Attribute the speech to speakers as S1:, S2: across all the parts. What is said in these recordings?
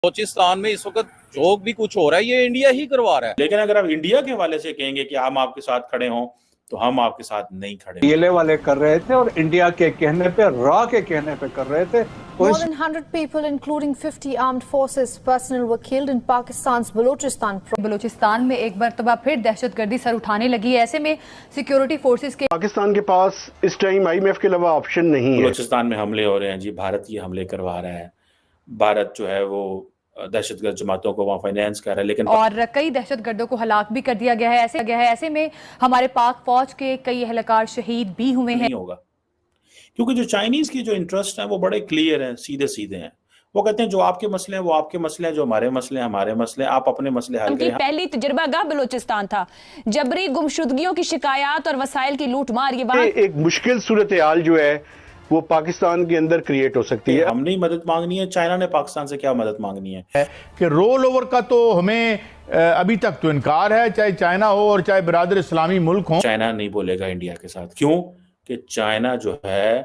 S1: بلوچستان میں اس وقت جو بھی کچھ ہو رہا ہے یہ انڈیا ہی کروا رہا ہے.
S2: لیکن اگر آپ انڈیا کے حوالے سے کہیں گے کہ ہم آپ کے ساتھ کھڑے ہوں تو ہم آپ کے ساتھ نہیں کھڑے.
S3: PLA والے کر رہے تھے اور انڈیا کے کہنے پہ، را کے کہنے پہ کر رہے تھے.
S4: More than 100 people, including 50 armed forces personnel, were killed in Pakistan's
S5: Balochistan میں ایک مرتبہ پھر دہشت گردی سر اٹھانے لگی ہے. ایسے میں سیکیورٹی فورسز کے
S6: پاکستان کے پاس اس ٹائم IMF کے علاوہ آپشن نہیں ہے.
S2: بلوچستان میں حملے ہو رہے ہیں جی، بھارت یہ حملے کروا رہا ہے. بھارت جو ہے وہ دہشت گرد جماعتوں کو وہاں فائنینس کر رہا ہے، لیکن
S5: اور کئی دہشت گردوں کو ہلاک بھی کر دیا گیا ہے. ایسے میں ہمارے پاک فوج کے کئی اہلکار شہید بھی ہوئے ہیں.
S2: نہیں ہوگا، کیونکہ جو چائنیز کی جو انٹرسٹ ہیں وہ بڑے کلیئر ہیں، سیدھے سیدھے ہیں. وہ کہتے ہیں جو آپ کے مسئلے ہیں وہ آپ کے مسئلے ہیں، جو ہمارے مسئلے ہیں ہمارے مسئلے ہیں، آپ اپنے مسئلے حل کریں.
S7: پہلی تجربہ گاہ بلوچستان تھا. جبری گمشدگیوں کی شکایات اور وسائل کی لوٹ مار، یہ وہاں
S6: ایک مشکل صورتحال جو ہے وہ پاکستان کے اندر کریٹ ہو سکتی ہے.
S2: ہم نے مدد مانگنی ہے، چائنا نے پاکستان سے کیا مدد مانگنی ہے؟
S8: کہ رول اوور کا تو ہمیں ابھی تک تو انکار ہے، چاہے چائنا ہو اور چاہے برادر اسلامی ملک ہوں.
S2: چائنا نہیں بولے گا انڈیا کے ساتھ. کیوں؟ کہ چائنا جو ہے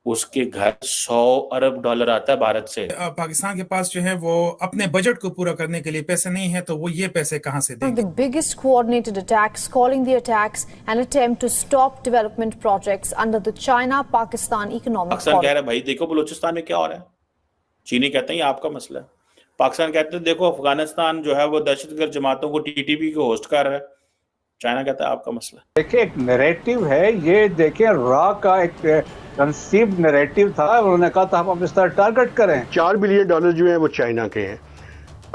S2: اس کے گھر $100 ارب آتا ہے بھارت سے.
S9: پاکستان کے پاس جو ہے وہ اپنے بجٹ کو پورا کرنے کے لیے پیسے نہیں ہیں، تو وہ یہ پیسے کہاں سے دیں گے؟
S4: the biggest coordinated attacks, calling the attacks an attempt to stop development projects under the China-Pakistan economic
S2: Pakistan کہہ رہا ہے بھائی دیکھو بلوچستان میں کیا ہو رہا ہے. چینی کہتے ہیں یہ آپ کا مسئلہ ہے. پاکستان کہتے ہیں دیکھو افغانستان جو ہے وہ دہشت گرد جماعتوں کو TTP کو ہوسٹ کر رہا ہے. چائنا کہتا ہے آپ کا مسئلہ ہے.
S3: دیکھیں ایک نیریٹو ہے، یہ دیکھیں را کا ایک کنسیوڈ نیریٹو تھا. انہوں نے کہا تھا ہم اس طرح ٹارگٹ کریں.
S6: $4 بلین جو ہیں وہ چائنا کے ہیں.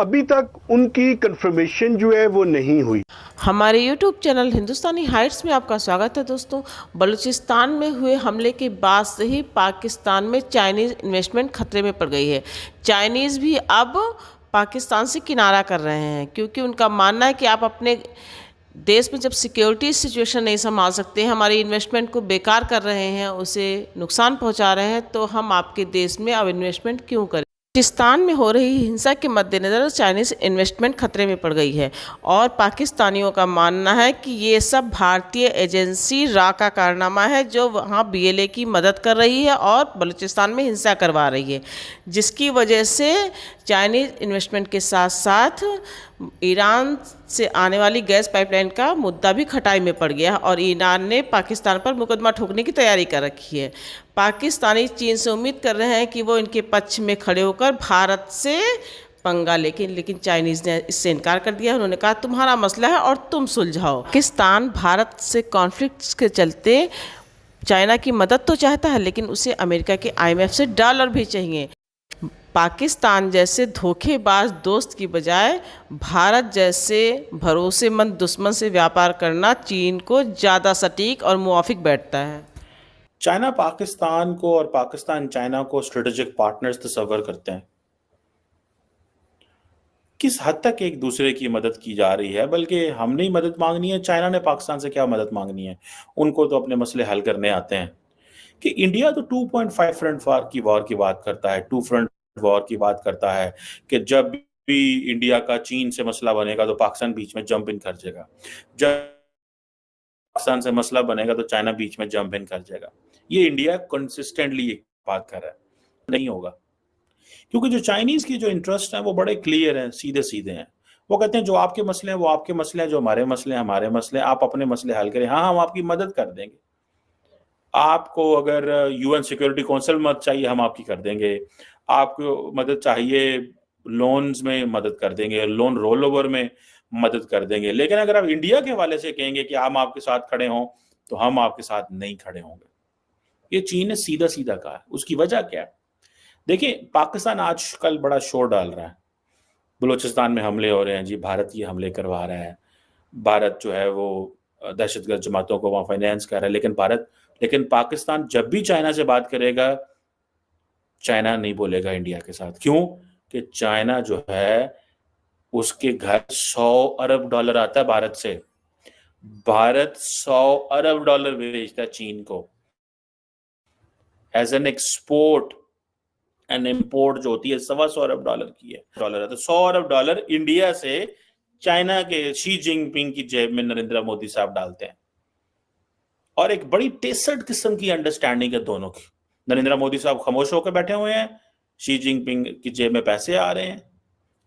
S6: ابھی تک ان کی کنفرمیشن جو ہے وہ نہیں ہوئی.
S10: ہمارے یوٹیوب چینل ہندوستانی ہائٹس میں آپ کا سواگت ہے دوستوں. بلوچستان میں ہوئے حملے کے بعد سے ہی پاکستان میں چائنیز انویسٹمنٹ خطرے میں پڑ گئی ہے. چائنیز بھی اب پاکستان سے کنارہ کر رہے ہیں، کیونکہ ان کا ماننا ہے کہ آپ اپنے دیش میں جب سیکیورٹی سچویشن نہیں سنبھال سکتے، ہماری انویسٹمنٹ کو بیکار کر رہے ہیں، اسے نقصان پہنچا رہے ہیں، تو ہم آپ کے دیش میں اب انویسٹمنٹ کیوں کریں. بلوچستان میں ہو رہی ہنسا کے مد نظر چائنیز انویسٹمنٹ خطرے میں پڑ گئی ہے، اور پاکستانیوں کا ماننا ہے کہ یہ سب بھارتی ایجنسی را کا کارنامہ ہے جو وہاں BLA کی مدد کر رہی ہے اور بلوچستان میں ہنسا کروا رہی ہے، جس کی وجہ سے چائنیز انویسٹمنٹ کے ساتھ ساتھ ایران سے آنے والی گیس پائپ لائن کا مدعا بھی کھٹائی میں پڑ گیا، اور ایران نے پاکستان پر مقدمہ ٹھوکنے کی تیاری کر رکھی ہے. پاکستانی چین سے امید کر رہے ہیں کہ وہ ان کے پچھ میں کھڑے ہو کر بھارت سے پنگا لیکن چائنیز نے اس سے انکار کر دیا. انہوں نے کہا تمہارا مسئلہ ہے اور تم سلجھاؤ. پاکستان بھارت سے کانفلکٹس کے چلتے چائنا کی مدد تو چاہتا ہے، لیکن اسے امریکہ کے IMF سے ڈالر بھی چاہیے. پاکستان جیسے دھوکے باز دوست کی بجائے بھارت جیسے بھروسے مند دشمن سے ویاپار کرنا چین کو زیادہ سٹیک اور موافق بیٹھتا ہے.
S2: چائنا پاکستان کو اور پاکستان چائنا کو اسٹریٹجک پارٹنرز تصور کرتے ہیں. کس حد تک ایک دوسرے کی مدد کی جا رہی ہے؟ بلکہ ہم نے مدد مانگنی ہے، چائنا نے پاکستان سے کیا مدد مانگنی ہے؟ ان کو تو اپنے مسئلے حل کرنے آتے ہیں. کہ انڈیا تو 2.5 فرنٹ وار کی بات کرتا ہے، 2 فرنٹ وار کی بات کرتا ہے کہ جب بھی انڈیا کا چین سے مسئلہ بنے گا تو پاکستان بیچ میں جمپ ان کر جائے گا، جب پاکستان سے مسئلہ بنے گا تو چائنا بیچ میں جمپ ان کر جائے گا. یہ انڈیا کنسسٹنٹلی یہ بات کر رہا ہے. نہیں ہوگا، کیونکہ جو چائنیز کی جو انٹرسٹ ہیں وہ بڑے کلیئر ہیں، سیدھے سیدھے ہیں. وہ کہتے ہیں جو آپ کے مسئلے ہیں وہ آپ کے مسئلے ہیں، جو ہمارے مسئلے ہیں ہمارے مسئلے ہیں، آپ اپنے مسئلے حل کریں. ہاں ہم آپ کی مدد کر دیں گے. آپ کو اگر UN سیکیورٹی کونسل مدد چاہیے ہم آپ کی کر دیں گے. آپ کو مدد چاہیے لونز میں مدد کر دیں گے، لون رول اوور میں مدد کر دیں گے. لیکن اگر آپ انڈیا کے حوالے سے کہیں گے کہ ہم آپ کے ساتھ کھڑے ہوں تو ہم آپ کے ساتھ نہیں کھڑے ہوں گے. یہ چین نے سیدھا سیدھا کہا ہے. اس کی وجہ کیا ہے؟ دیکھیں پاکستان آج کل بڑا شور ڈال رہا ہے. بلوچستان میں حملے ہو رہے ہیں جی، بھارت یہ حملے کروا رہا ہے. بھارت جو ہے وہ دہشت گرد جماعتوں کو وہاں فائنینس کر رہا ہے. لیکن پاکستان جب بھی چائنا سے بات کرے گا چائنا نہیں بولے گا انڈیا کے ساتھ. کیوں؟ کہ چائنا جو ہے اس کے گھر $100 ارب آتا ہے بھارت سے. بھارت $100 ارب بھیجتا ہے چین کو as an export and import جو ہوتی ہے $125 ارب کی ہے. تو $100 ارب انڈیا سے چائنا کے شی جن پنگ کی جیب میں نریندر مودی صاحب ڈالتے ہیں. اور ایک بڑی ٹیسٹ قسم کی انڈرسٹینڈنگ ہے دونوں کی. نریندر مودی صاحب خاموش ہو کے بیٹھے ہوئے ہیں، شی جن پنگ کی جیب میں پیسے آ رہے ہیں.